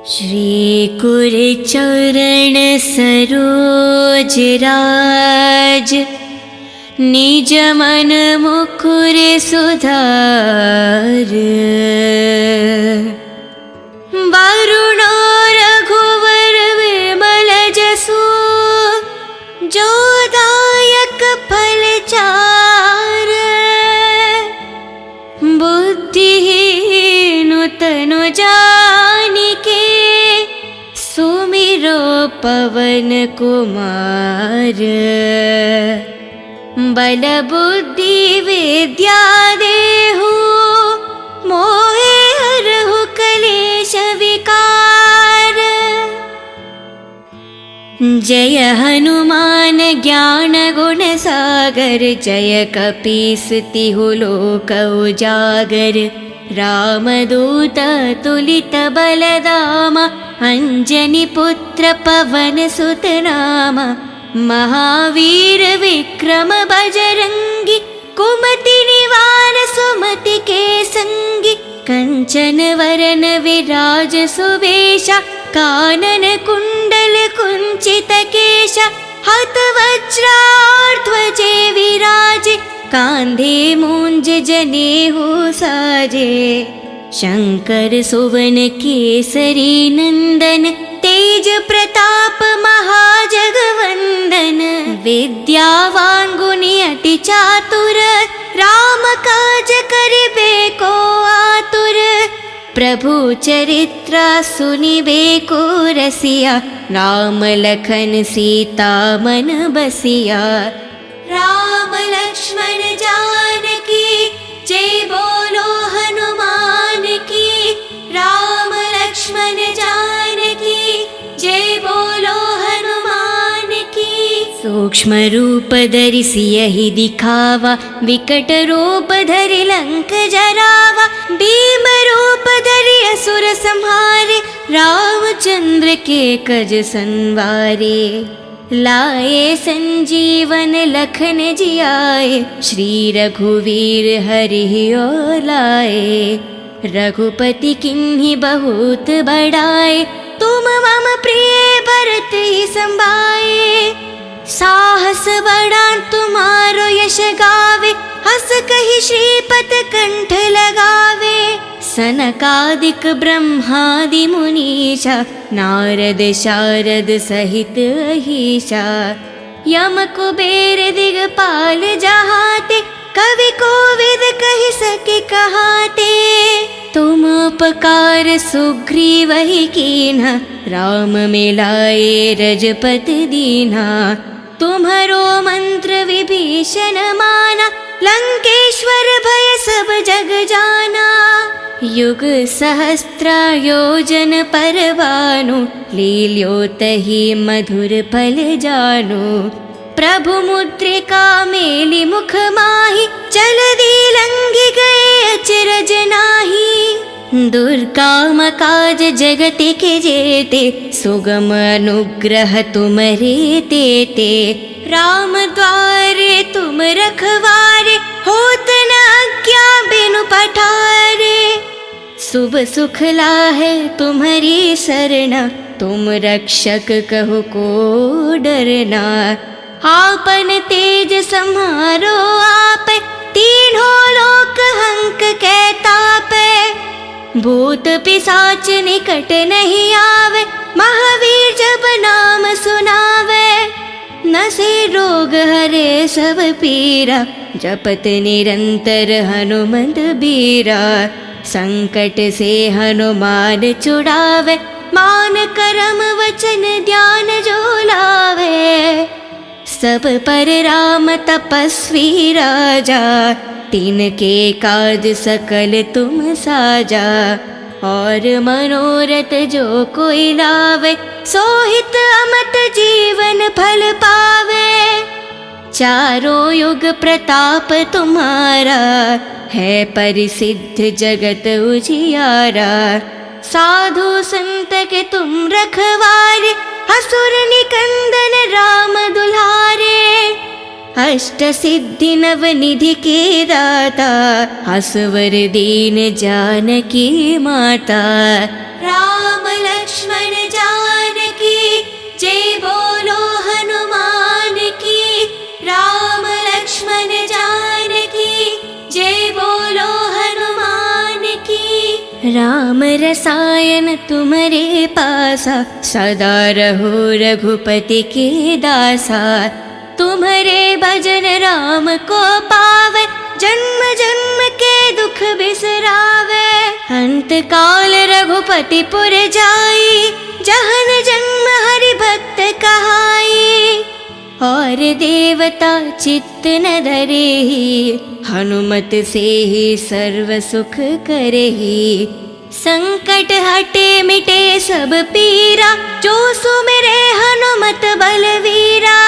श्री कुरचरण सरोज राज, निज मन मुकुर सुधार। वरुणो रघुवर विमल जसु, जो दायक फल चार। बुद्धिहीन तनु जानिके, सुमिरो पवन कुमार। बल बुद्धि विद्या देहु, मोहे हरहु कलेश विकार। जय हनुमान ज्ञान गुण सागर, जय कपीस तिहु लोक उजागर। रामदूत तुलित बलधामा, अंजनी पुत्र पवन सुत नामा। महावीर विक्रम बजरंगी, कुमति निवार सुमति के संगी। कंचन वरन विराज सुवेशा, कानन कुंडल कुंचित केशा। हत वज्राध्वजे विराजे, कांधे मूंज जनेऊ साजे। शंकर सुवन केसरी नंदन, तेज प्रताप महाजगवंदन। विद्यावान गुणी अति चातुर, राम काज करिबे को आतुर। प्रभु चरित्र सुनिबे को रसिया, राम लखन सीता मन बसिया। राम लक्ष्मण जानकी, जय बोलो हनुमान की। राम लक्ष्मण जानकी, जय बोलो हनुमान की। सूक्ष्म रूप धरि सियहि दिखावा, विकट रूप धरि लंक जरावा। भीम रूप धरि असुर संहारे, रामचंद्र के कज संवारे। लाए संजीवन लखन जियाए, श्री रघुवीर हरि ओर लाए। रघुपति किन्हि बहुत बड़ाए, तुम मम प्रिय भरत ही संभाए। साहस बड़ा तुम्हारो यश गावे, हस कहि श्रीपत कंठ लगावे। सनकादिक ब्रह्मादि मुनीषा, नारद शारद सहित अहीशा। यम कुबेर दिगपाल जहाते, कवि कोविद कहि सके कहाते। तुम उपकार सुग्रीवहि कीन्हा, राम मिलाए रजपति दीन्हा। तुम्हरो मंत्र विभीषण माना, लंकेश्वर भय सब जग जाना। युग सहस्त्र योजन पर भानु, लील्योतहि मधुर फल जानु। प्रभु मुद्रिका मेलि मुख माहि, जलधि लंघि गए अचरज नाही। दुर्गम काज जगत के जेते, सुगम अनुग्रह तुमरे तेते। राम द्वारे तुम रखवारे, होत न आज्ञा बिनु पठारे। शुभ सुख लाहे तुम्हारी सरना, तुम रक्षक कहु को डरना। आपन तेज सम्हारो आपे, तीनों लोक हंक के तापे। भूत पिशाच निकट नहीं आवे, महावीर जब नाम सुनावे। नसे रोग हरे सब पीरा, जपत निरंतर हनुमत बीरा। संकट से हनुमान छुड़ावे, मान करम वचन ध्यान जो लावे। सब पर राम तपस्वी राजा, तिनके काज सकल तुम साजा। और मनोरथ जो कोई लावे, सोहित अमत जीवन फल पावे। चारों युग प्रताप तुम्हारा, है परिसिद्ध जगत उजियारा। साधु संत के तुम रखवारे, असुर निकंदन राम दुलारे। अष्ट सिद्धि नव निधि के दाता, असवर दीन जानकी माता। राम लक्ष्मण राम रसायन तुम्हारे पासा, सदा रहो रघुपति के दासा। तुम्हारे भजन राम को पावे, जन्म जन्म के दुख बिसरावे। अंत काल रघुपति पुर जाई, जहन जन्म हरि भक्त कहाई। और देवता चित्त न धरेहि, हनुमत से ही सर्व सुख करेहि। संकट हटे मिटे सब पीरा, जो सुमिरे हनुमत बलवीरा।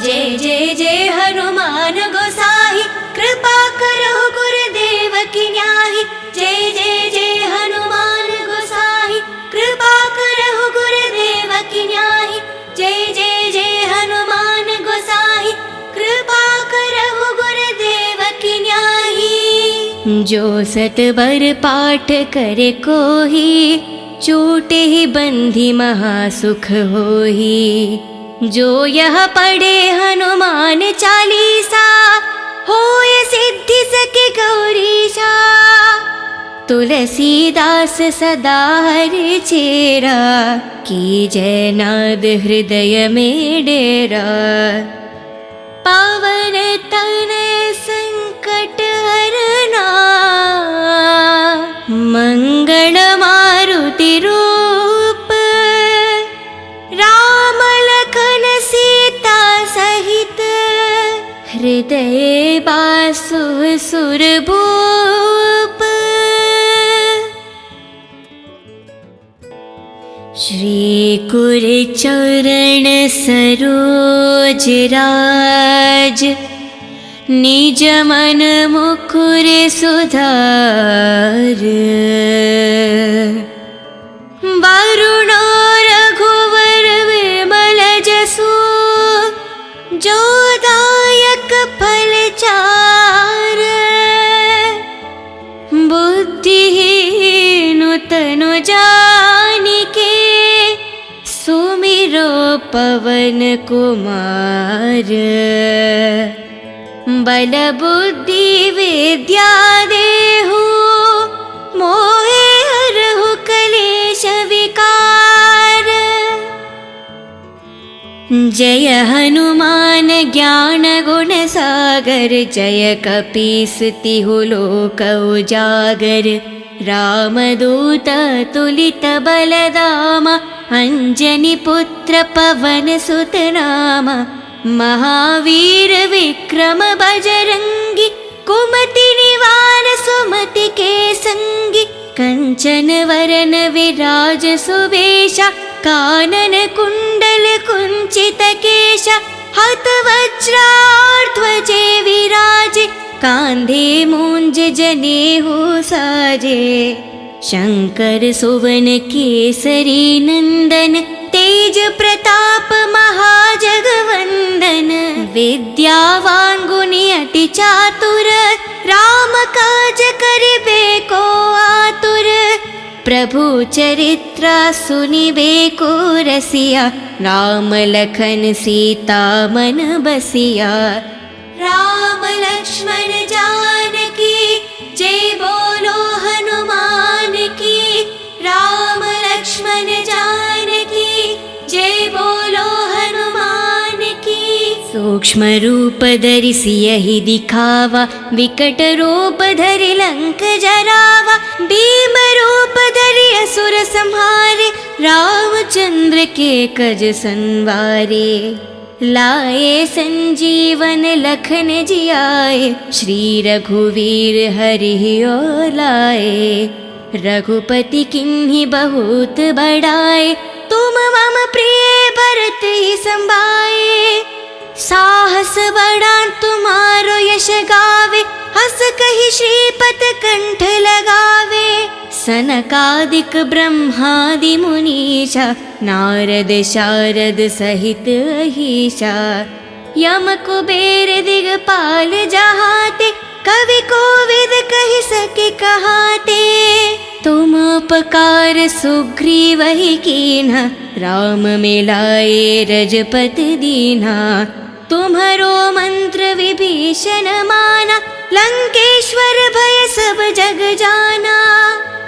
जय जय जय हनुमान गोसाई, कृपा करो गुरुदेव की न्याही। जय जय जय हनुमान गोसाई, कृपा करो गुरुदेव की न्याही। जय जय जय हनुमान गोसाई, कृपा करो गुरुदेव की न्याही। जो सतबर पाठ करे कोही, छूटे ही बंधी महासुख होही। जो यह पढ़े हनुमान चालीसा, होय सिद्धि सके गौरीशा। तुलसीदास सदा हरि चेरा, की जय नाद हृदय में डेरा। पावन तनय संकट हरना, मंगल मारुति रूप। राम लखन सीता सहित, हृदय बासु सुरभूप। श्री कुर चरण सरोज राज, निज मन मुकुर सुधार। वरुण रघुवर विमल जसु, जो दायक फल चार। बुद्धिहीन तनु जानिके, सुमिरो पवन कुमार। बल बुद्धि विद्या देहु, मोहे हरहु कलेश विकार। जय हनुमान ज्ञान गुण सागर, जय कपीस तिहु लोक उजागर। रामदूत तुलित बलधामा, अंजनी पुत्र पवन सुत नामा। महावीर विक्रम बजरंगी, कुमति निवार सुमति के संगी। कंचन वरन विराज सुवेशा, कानन कुंडल कुंचित केशा। हत वज्राध्वजे विराजे, कांधे मूंज जनेऊ साजे। शंकर सुवन केसरी नंदन, तेज प्रताप महाजगवंदन। विद्यावान गुणी अति चातुर, राम काज करिबे को आतुर। प्रभु चरित्र सुनिबे को रसिया, राम लखन सीता मन बसिया। राम लक्ष्मण जानकी, जय बोलो हनुमान की। राम लक्ष्मण जानकी, जय बोलो हनुमान की। सूक्ष्म रूप धरि सियहि दिखावा, विकट रूप धरि लंक जरावा। भीम रूप धरि असुर संहारे, रामचंद्र के कज संवारे। लाए संजीवन लखन जियाए, श्री रघुवीर हरि और लाए। रघुपति किन्हीं बहुत बड़ाए, तुम मम प्रिय भरत ही संभाए। साहस बड़ा तुम्हारो यश गावे, हस कहि श्रीपत कंठ लगावे। सनकादिक ब्रह्मादि मुनीषा, नारद शारद सहित अहीशा। यम कुबेर दिगपाल जहाते, कवि कोविद कहि सके कहाते। तुम उपकार सुग्रीव ही कीन्हा, राम मिलाए रजपति दीन्हा। तुम्हारो मंत्र विभीषण माना, लंकेश्वर भय सब जग जाना।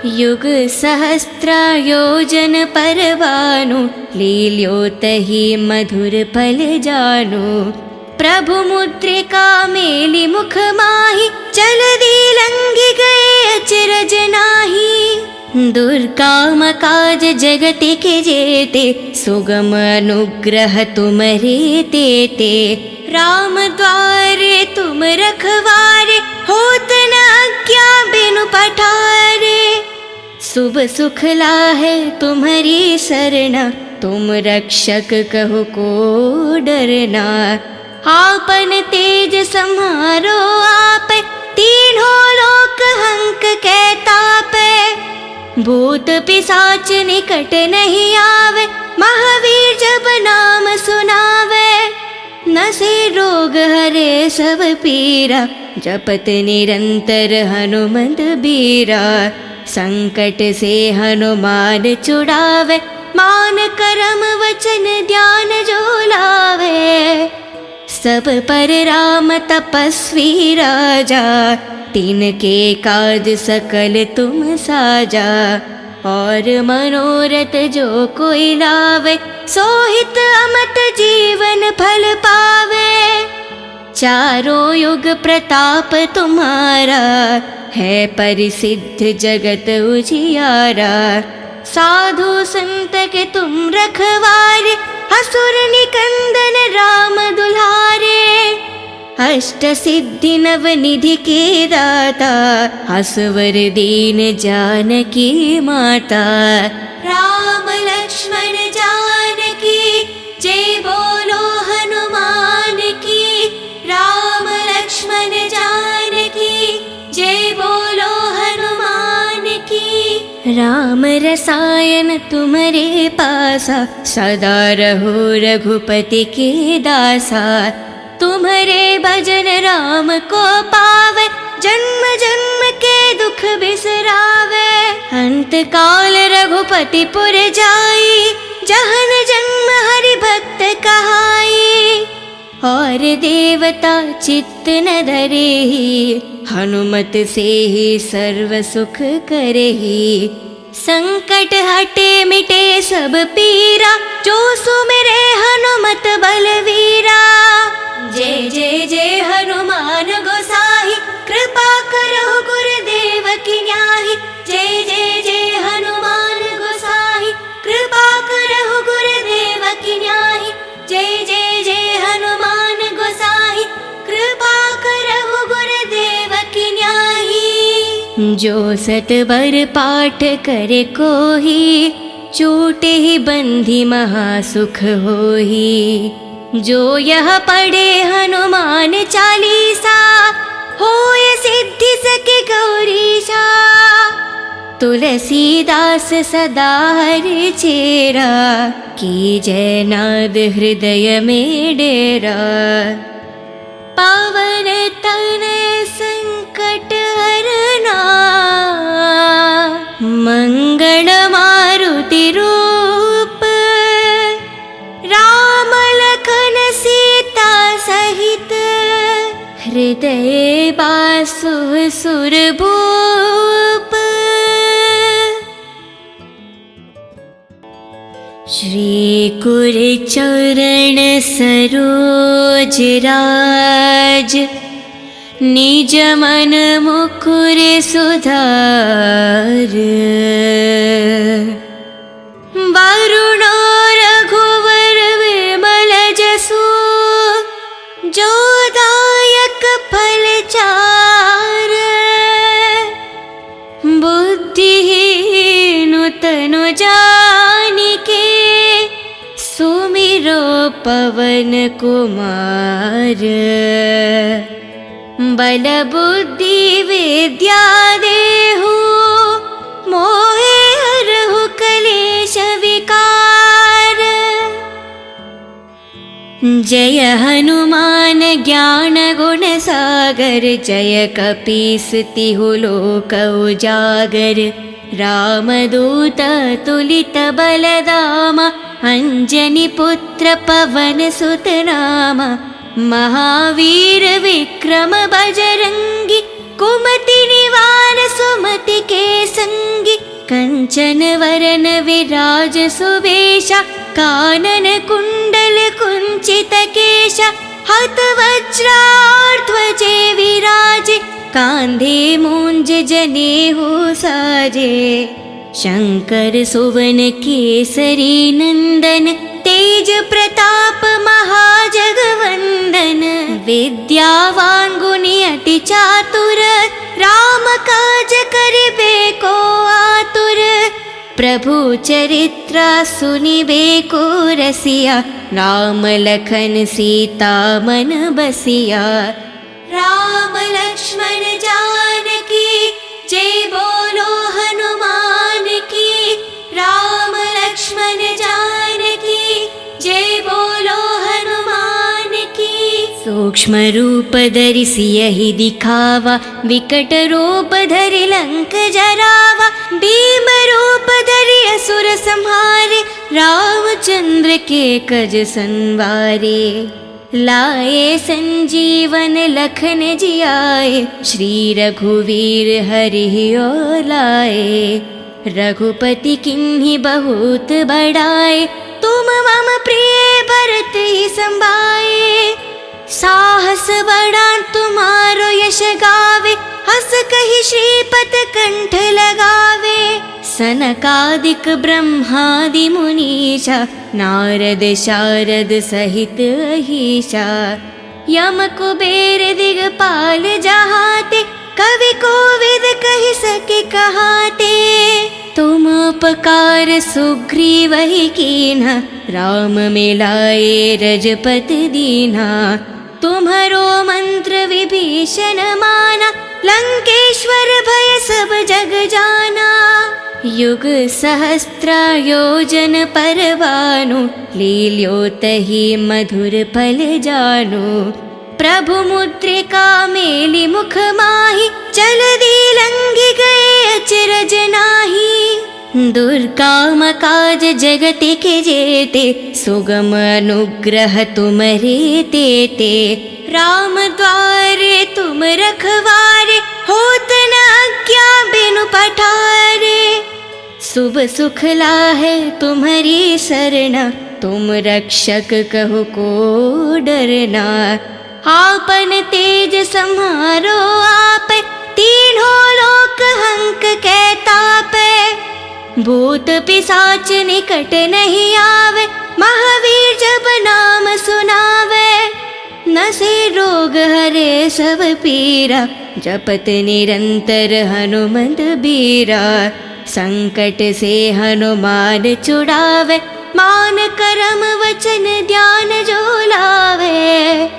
युग सहस्त्र योजन परवानु, लील्योतहि मधुर फल जानु। प्रभु मुद्रिका मेलि मुख माहि, चलदि लंघि गए अचरज नाही। दुर्काम काज जगति के जेते, सुगम अनुग्रह तुमरे तेते। राम द्वारे तुम रखवारे, होत न आज्ञा बिनु पठारे। शुभ सुख लाहे तुम्हारी सरना, तुम रक्षक कहो को डरना। आपन तेज सम्हारो आपे, तीनों लोक हंक कै तापे। भूत पिशाच निकट नहीं आवे, महावीर जब नाम सुनावे। नसे रोग हरे सब पीरा, जपत निरंतर हनुमंत बीरा। संकट से हनुमान छुड़ावे, मान करम वचन ध्यान जो लावे। सब पर राम तपस्वी राजा, तिनके काज सकल तुम साजा। और मनोरथ जो कोई लावे, सोहित अमत जीवन फल पावे। चारों युग प्रताप तुम्हारा, है परिसिद्ध जगत उजियारा। साधु संत के तुम रखवारे, असुर निकंदन राम दुलारे। अष्ट सिद्धि नव निधि के दाता, असवर दीन जानकी माता। राम लक्ष्मण जानकी, जय बोलो हनुमान की। राम लक्ष्मण जानकी, जय बोलो हनुमान की। राम रसायन तुम्हारे पासा, सदा रहो रघुपति के दासा। तुम्हारे भजन राम को पावे, जन्म जन्म के दुख बिसरावे। अंत काल रघुपति पुर जाई, जहन जन्म हरि भक्त कहाई। और देवता चित्त न धरेहि, हनुमत से ही सर्व सुख करेहि। संकट हटे मिटे सब पीरा, जो सुमिरे हनुमत बलवीरा। जय जय जय हनुमान गोसाई, कृपा करो गुरुदेव की न्याही। जय जय जय हनुमान गोसाई, कृपा करो गुरुदेव की न्याही। जय जय जय हनुमान गोसाई, कृपा करो गुरुदेव की न्याही। जो सतबर पाठ करे कोही, छूटे ही बंधी महासुख होही। जो यह पढ़े हनुमान चालीसा, होय सिद्धि सके गौरीशा। तुलसीदास सदा हरि चेरा, की जय नाद हृदय में डेरा। पावन तनय संकट हरना, मंगल मारुति रूप। राम लखन सीता सहित, हृदय बासु सुरभूप। श्री कुर चरण सरोज राज, निज मन मुकुर सुधार। वरुणो रघुवर विमल जसु, जो दायक फल चार। बुद्धिहीन तनु जानिके, सुमिरो पवन कुमार। बल बुद्धि विद्या देहु, मोहे हरहु कलेश विकार। जय हनुमान ज्ञान गुण सागर, जय कपीस तिहु लोक उजागर। रामदूत तुलित बलधामा, अंजनी पुत्र पवन सुत नामा। महावीर विक्रम बजरंगी, कुमति निवारण परिवार सुमति के संगी, कंचन वरन विराज सुवेशा, कानन कुंडल कुंचित केशा, हत वज्राध्वजे विराजे, कांधे मूंज जनेऊ साजे। शंकर सुवन केसरी नंदन, तेज प्रताप महाजगवंदन। विद्यावान गुणी अति चातुर, राम काज करिबे को आतुर। प्रभु चरित्र सुनिबे को रसिया, राम लखन सीता मन बसिया। राम लक्ष्मण जानकी, जय बोलो हनुमान की। राम लक्ष्मण जानकी, जय बोलो हनुमान की। सूक्ष्म रूप धरि सियहि दिखावा, विकट रूप धरि लंक जरावा। भीम रूप धरि असुर संहारे, रामचंद्र के कज संवारे। लाए संजीवन लखन जियाए, श्री रघुवीर हरि और लाए। रघुपति किन्हीं बहुत बड़ाए, तुम मम प्रिय भरत ही संभाए। साहस बड़ा तुम्हारो यश गावे, हस कहि श्रीपत कंठ लगावे। सनकादिक ब्रह्मादि मुनीषा, नारद शारद सहित अहीशा। यम कुबेर दिगपाल जहाते, कवि कोविद कहि सके कहाते। तुम उपकार सुग्रीवहि कीन्हा, राम मिलाए रजपति दीन्हा। तुम्हरो मंत्र विभीषण माना, लंकेश्वर भय सब जग जाना। युग सहस्त्र योजन पर भानु, लील्योतहि मधुर फल जानु। प्रभु मुद्रिका मेलि मुख माहि, जलधि लंघि गए अचरज नाहि। दुर्गम काज जगत के जेते, सुगम अनुग्रह तुम्हरे तेते। राम द्वारे तुम रखवारे, होत न आज्ञा बिनु पठारे। शुभ सुख लाहे तुम्हारी सरना, तुम रक्षक कहो को डरना। आपन तेज सम्हारो आप, तीनों लोक हंक कै तापै। भूत पिशाच निकट नहीं आवे, महावीर जब नाम सुनावे। नसे रोग हरे सब पीरा, जपत निरंतर हनुमत बीरा। संकट से हनुमान छुड़ावे, मान करम वचन ध्यान जो लावे।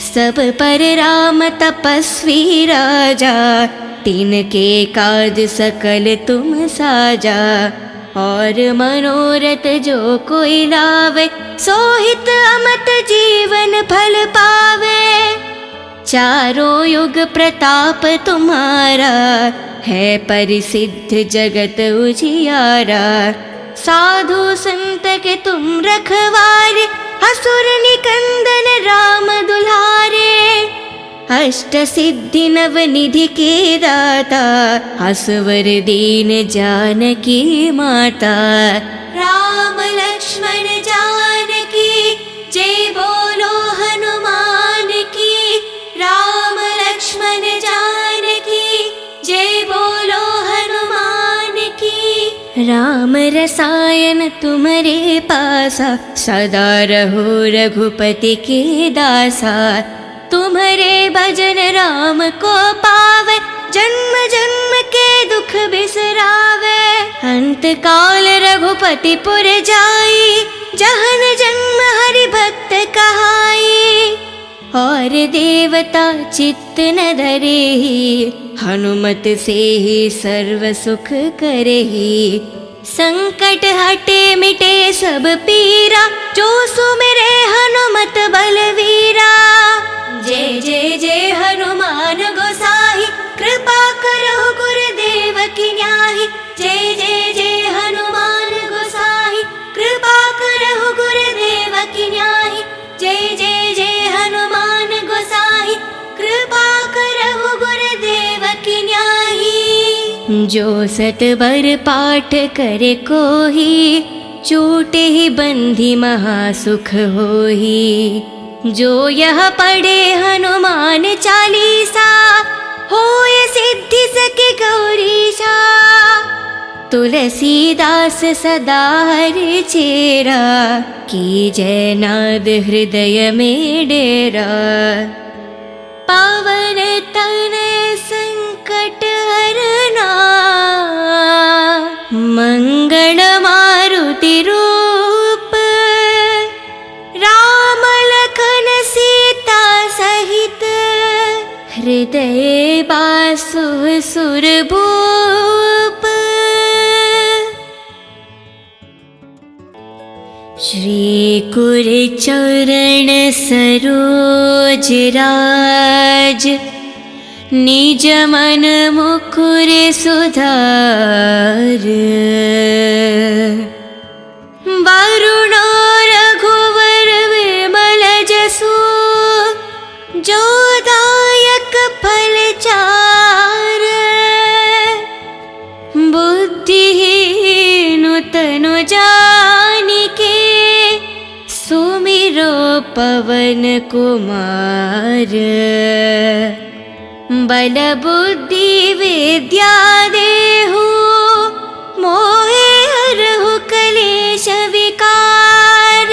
सब पर राम तपस्वी राजा, तिनके काज सकल तुम साजा। और मनोरथ जो कोई लावे, सोहित अमत जीवन फल पावे। चारों युग प्रताप तुम्हारा, है परिसिद्ध जगत उजियारा। साधु संत के तुम रखवारे, असुर निकंदन राम दुलारे। अष्ट सिद्धि नव निधि के दाता, असवर दीन जानकी माता। राम लक्ष्मण जानकी, जय बोलो हनुमान की। राम लक्ष्मण जानकी, जय बोलो हनुमान की। राम रसायन तुम्हारे पासा, सदा रहो रघुपति के दासा। तुम्हारे भजन राम को पावे, जन्म जन्म के दुख बिसरावे। अंत काल रघुपति पुर जाई, जहन जन्म हरि भक्त कहाई। और देवता चित्त न धरेहि, हनुमत से ही सर्व सुख करेहि। संकट हटे मिटे सब पीरा, जो सुमिरे हनुमत बलवीरा। जय जय जय हनुमान गोसाई, कृपा करो गुरुदेव की न्याही। जय जय जय हनुमान गोसाई, कृपा करो गुरुदेव की न्याही। जय जय जय हनुमान गोसाई, कृपा करो गुरुदेव की न्याही। जो सतबर पाठ करे कोही, छूटे ही बंधी महासुख होही। जो यह पढ़े हनुमान चालीसा, होय सिद्धि सके गौरीशा। तुलसीदास सदा हरि चेरा, कीजय नाद हृदय में डेरा। पावन तनय संकट हरना, मंगल मारुति रूप। राम लखन सीता सहित, हृदय बासु सुरभूप। श्री कुर चरण सरोज राज, निज मन मुकुर सुधार। वरुण रघुवर विमल जसु, जो दायक फल चार। बुद्धिहीन तनु जानिके, सुमिरो पवन कुमार। बल बुद्धि विद्या देहु, मोहे हरहु कलेश विकार।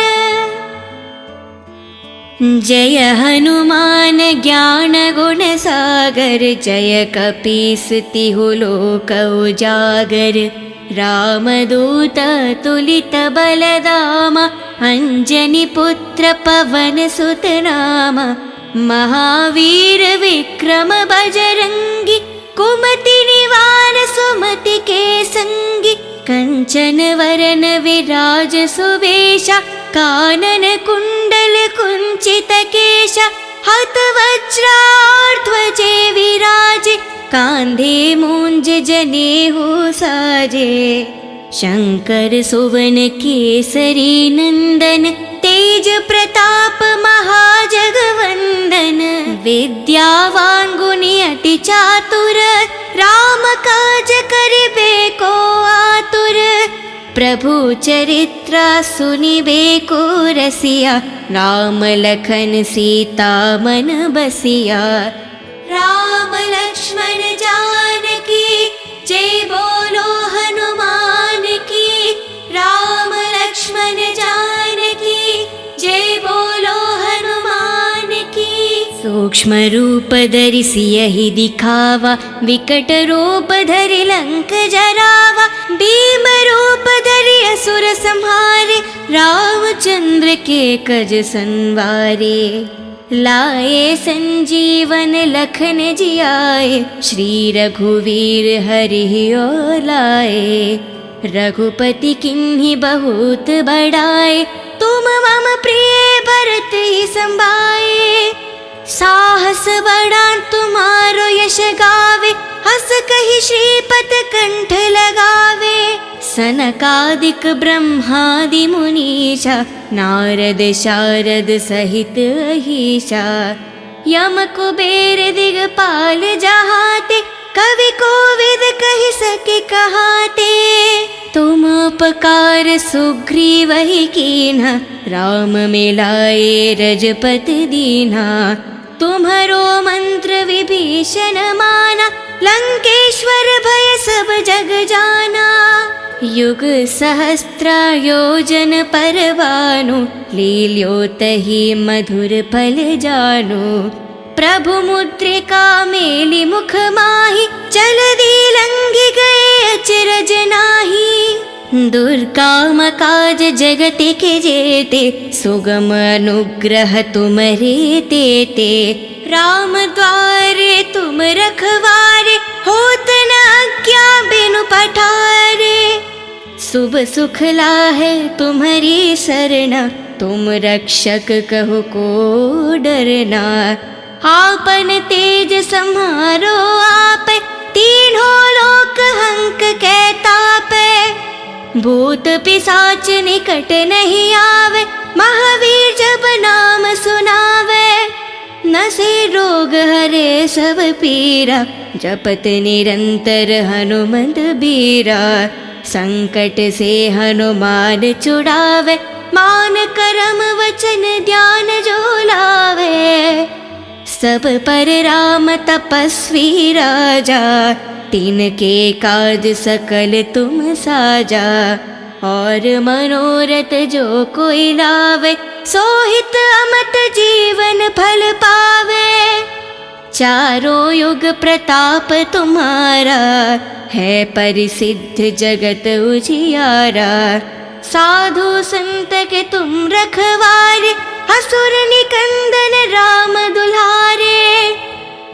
जय हनुमान ज्ञान गुण सागर, जय कपीस तिहु लोक उजागर। रामदूत तुलित बलधामा, अंजनी पुत्र पवन सुत नामा। महावीर विक्रम बजरंगी, कुमति निवार सुमति के संगी। कंचन वरन विराज सुवेशा, कानन कुंडल कुंचित केशा। हत वज्राध्वजे विराजे, कांधे मूंज जनेऊ साजे। शंकर सुवन केसरी नंदन, तेज प्रताप महाजगवंदन। विद्यावान गुणी अति चातुर, राम काज करिबे को आतुर। प्रभु चरित्र सुनिबे को रसिया, राम लखन सीता मन बसिया। राम लक्ष्मण जानकी, जय बोलो हनुमान की। राम लक्ष्मण जानकी, जय बोलो हनुमान की। सूक्ष्म रूप धरि सियहि दिखावा, विकट रूप धरि लंक जरावा। भीम रूप धरि असुर संहारे, रामचंद्र के कज संवारे। लाए संजीवन लखन जियाए, श्री रघुवीर हरि ओर लाए। रघुपति किन्हीं बहुत बड़ाए, तुम मम प्रिय भरत ही संभाए। साहस बड़ा तुम्हारो यश गावे, हस कहि श्रीपत कंठ लगावे। सनकादिक ब्रह्मादि मुनीषा, नारद शारद सहित अहीशा। यम कुबेर दिगपाल जहाते, कवि कोविद कहि सके कहाते। तुम उपकार सुग्रीवहि कीन्हा, राम मिलाए रजपति दीन्हा। तुम्हरो मंत्र विभीषण माना, लंकेश्वर भय सब जग जाना। युग सहस्त्र योजन पर भानु, लील्योतहि मधुर फल जानु। प्रभु मुद्रिका मेलि मुख माहि, जलधि लंघि गए अचरज नाही। दुर्गम काज जगत के जेते, सुगम अनुग्रह तुम्हरे तेते। राम द्वारे तुम रखवारे, होत न आज्ञा बिनु पठारे। शुभ सुख लाहे तुम्हारी सरना, तुम रक्षक कहो को डरना। आपन तेज सम्हारो आपे, तीनों लोक हंक के तापे। भूत पिशाच निकट नहीं आवे, महावीर जब नाम सुनावे। नसे रोग हरे सब पीरा, जपत निरंतर हनुमंत बीरा। संकट से हनुमान छुड़ावे, मान करम वचन ध्यान जो लावे। सब पर राम तपस्वी राजा, तिनके काज सकल तुम साजा। और मनोरथ जो कोई लावे, सोहित अमत जीवन फल पावे। चारों युग प्रताप तुम्हारा, है परिसिद्ध जगत उजियारा। साधु संत के तुम रखवारे, असुर निकंदन राम दुलारे।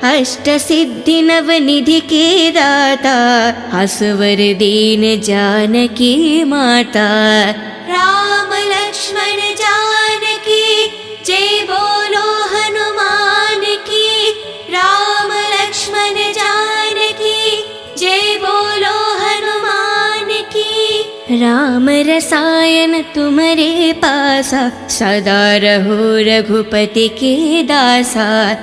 अष्ट सिद्धि नव निधि के दाता, असवर दीन जानकी माता। राम लक्ष्मण जानकी जय बोलो हनुमान की। राम लक्ष्मण जानकी जय बोलो हनुमान की। राम रसायन तुम्हारे पासा, सदा रहो रघुपति के दासा।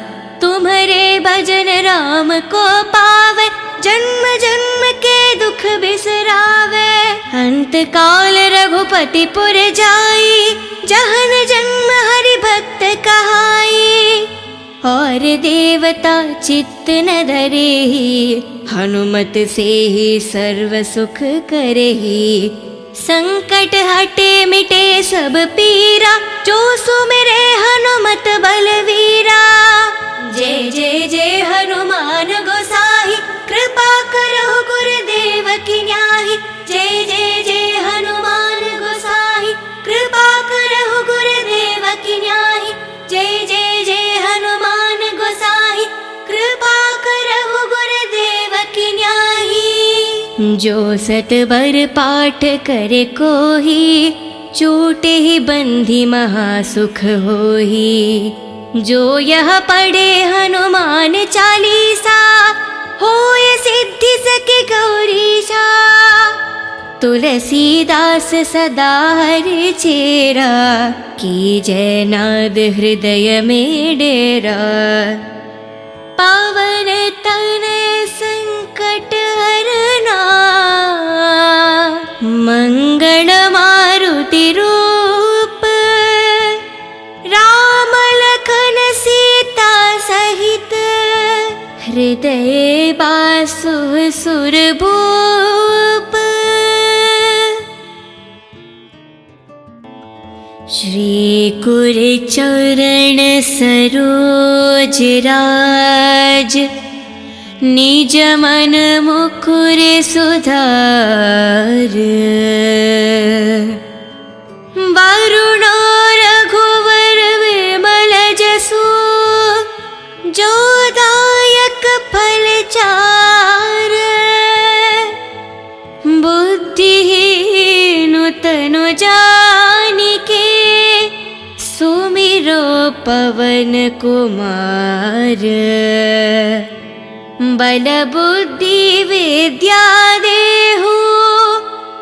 तुम्हारे भजन राम को पावे, जन्म जन्म के दुख बिसरावे। अंत काल रघुपति पुर जाई, जहन जन्म हरि भक्त कहाई। और देवता चित्त न धरेहि, हनुमत से ही सर्व सुख करेहि। संकट हटे मिटे सब पीरा, जो सुमिरे हनुमत बलवीरा। जय जय जय हनुमान गोसाई, कृपा करो गुरुदेव की न्याही। जय जय जय हनुमान गोसाई, कृपा करो गुरुदेव की न्याही। जय जय जय हनुमान गोसाई, कृपा करो गुरुदेव की न्याही। जो सत बर पाठ करे कोही, छूटे ही बंधी महासुख होही। जो यह पढ़े हनुमान चालीसा, होय सिद्धि सके गौरीशा। तुलसीदास सदा हरि चेरा, की जय नाद हृदय में डेरा। पावन तनय संकट हरना, मंगल मारुति रूप। राम लखन सीता सहित, हृदय बासु सुरभूप। श्री कुर चरण सरोज राज, निज मन मुकुर सुधार। वरुणो रघुवर विमल जसु, जो दायक फल चार। बुद्धिहीन तनु जानिके, सुमिरो पवन कुमार। बल बुद्धि विद्या देहु,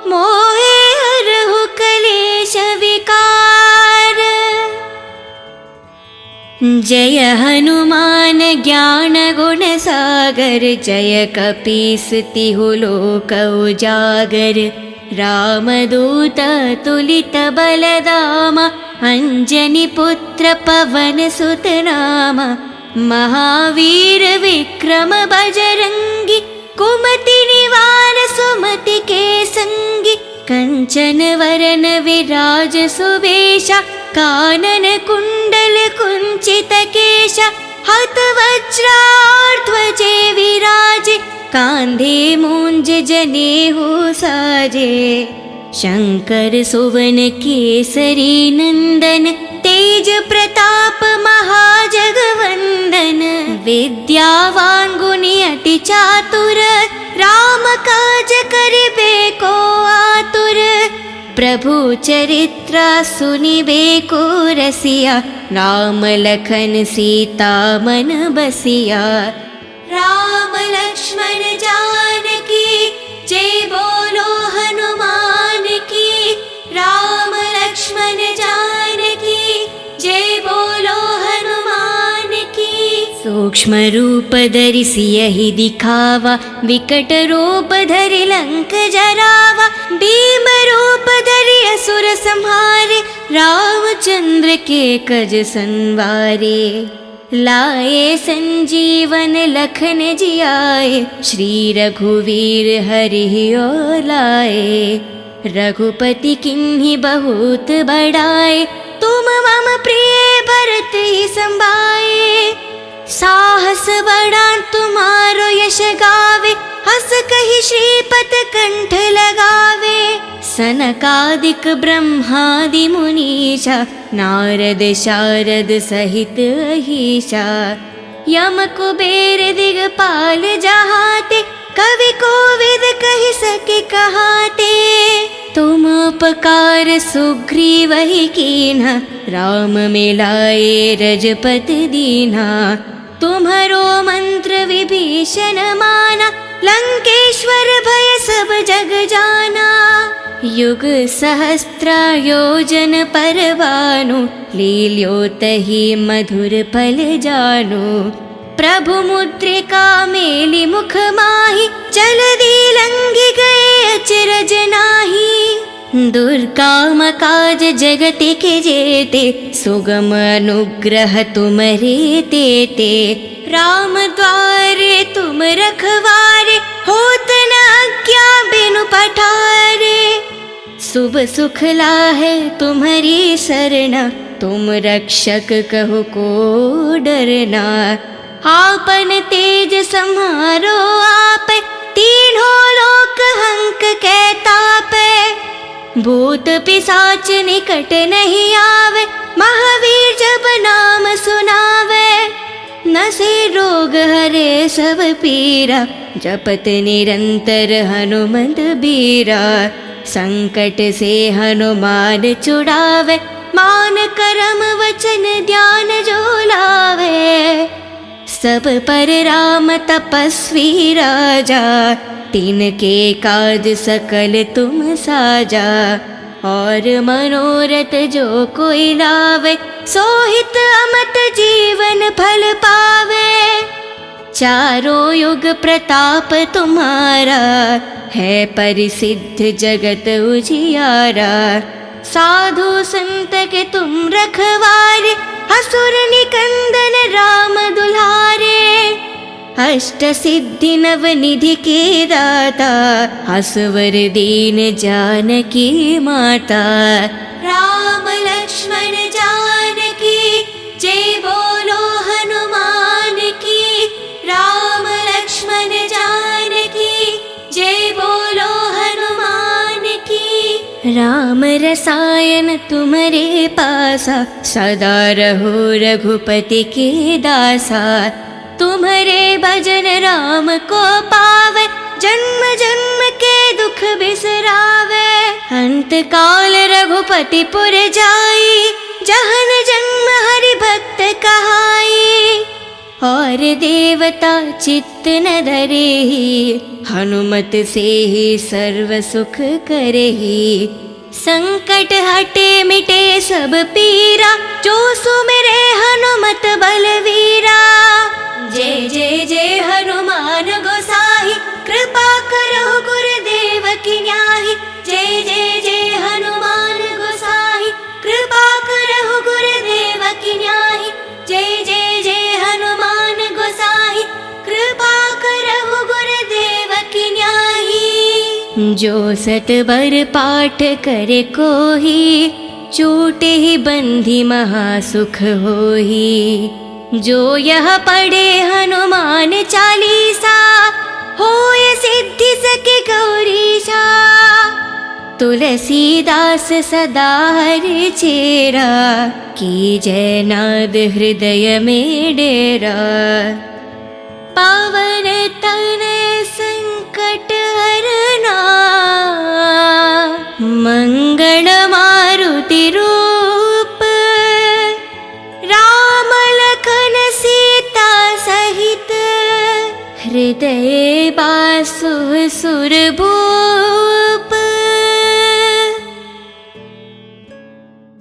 मोहे हरहु कलेश विकार। जय हनुमान ज्ञान गुण सागर, जय कपीस तिहु लोक उजागर। रामदूत तुलित बलदामा, अंजनी पुत्र पवन सुत नामा। महावीर विक्रम बजरंगी, कुमति निवार सुमति के संगी। कंचन वरन विराज सुबेशा, कानन कुंडल कुंचित केशा। हत वज्राध्वजे विराजे, कांधे मूंज जनेऊ साजे। शंकर सुवन केसरी नंदन, तेज प्रताप महाजगवंदन। विद्यावान गुणी अति चातुर, राम काज करिबे को आतुर। प्रभु चरित्र सुनिबे को रसिया, राम लखन सीता मन बसिया। राम लक्ष्मण जानकी जय बोलो हनुमान की। राम लक्ष्मण जानकी जय बोलो हनुमान की। सूक्ष्म रूप धरि सियहि दिखावा, विकट रूप धरि लंक जरावा। भीम रूप धरि असुर संहारे, रामचंद्र के कज संवारे। लाए संजीवन लखन जियाए, श्री रघुवीर हरि और लाए। रघुपति किन्हीं बहुत बड़ाए, तुम मम प्रिय भरत ही संभाए। साहस बड़ा तुम्हारो यश गावे, हस कहि श्रीपत कंठ लगावे। सनकादिक ब्रह्मादि मुनीषा, नारद शारद सहित अहीशा। यम कुबेर दिगपाल जहाते, कवि कोविद कहि सके कहाते। तुम उपकार सुग्रीव ही कीन्हा, राम मिलाए रजपत दीन्हा। तुम्हरो मंत्र विभीषण माना, लंकेश्वर भय सब जग जाना। युग सहस्त्र योजन पर भानु, लील्यो तहि मधुर फल जानु। प्रभु मुद्रिका मेलि मुख माहि, जलधि लंघि गए अचरज नाहि। दुर्गम काज जगत के जेते, सुगम अनुग्रह तुमरे तेते। राम द्वारे तुम रखवारे, होत न आज्ञा बिनु पठारे। शुभ सुख लाहे तुम्हारी सरना, तुम रक्षक कहो को डरना। आपन तेज सम्हारो आप, तीनों लोक हंक कै तापै। भूत पिशाच निकट नहीं आवे, महावीर जब नाम सुनावे। नसे रोग हरे सब पीरा, जपत निरंतर हनुमत बीरा। संकट से हनुमान छुड़ावे, मान करम वचन ध्यान जो लावे। सब पर राम तपस्वी राजा, तिनके काज सकल तुम साजा। और मनोरथ जो कोई लावे, सोहित अमत जीवन फल पावे। चारों युग प्रताप तुम्हारा, है परिसिद्ध जगत उजियारा। साधु संत के तुम रखवारे, असुर निकंदन राम दुलारे। अष्ट सिद्धि नव निधि के दाता, असवर दीन जानकी माता। राम लक्ष्मण जानकी, जय बोलो हनुमान की। राम लक्ष्मण जानकी, जय बोलो हनुमान की। राम रसायन तुम्हारे पासा, सदा रहो रघुपति के दासा। तुम्हारे भजन राम को पावे, जन्म जन्म के दुख बिसरावे। अंत काल रघुपति पुर जाई, जहन जन्म हरि भक्त कहाई। और देवता चित्त न धरेहि, हनुमत से ही सर्व सुख करेहि। संकट हटे मिटे सब पीरा, जो सुमिरे हनुमत बलवीरा। जय जय जय हनुमान गोसाई, कृपा करो गुरुदेव की न्याही। जय जय जय हनुमान गोसाई, कृपा करो गुरुदेव की न्याही। जय जय जय हनुमान गोसाई, कृपा करो गुरुदेव की न्याही। जो सतबर पाठ करे कोही, छूटे ही बंधी महासुख होही। जो यह पढ़े हनुमान चालीसा, होय सिद्धि सके गौरीशा। तुलसीदास सदा हरि चेरा, की जय नाद हृदय में डेरा। पावन तनय संकट हरना, मंगल मारुति रूप। राम लखन सीता सहित, हृदय बासु सुरभूप।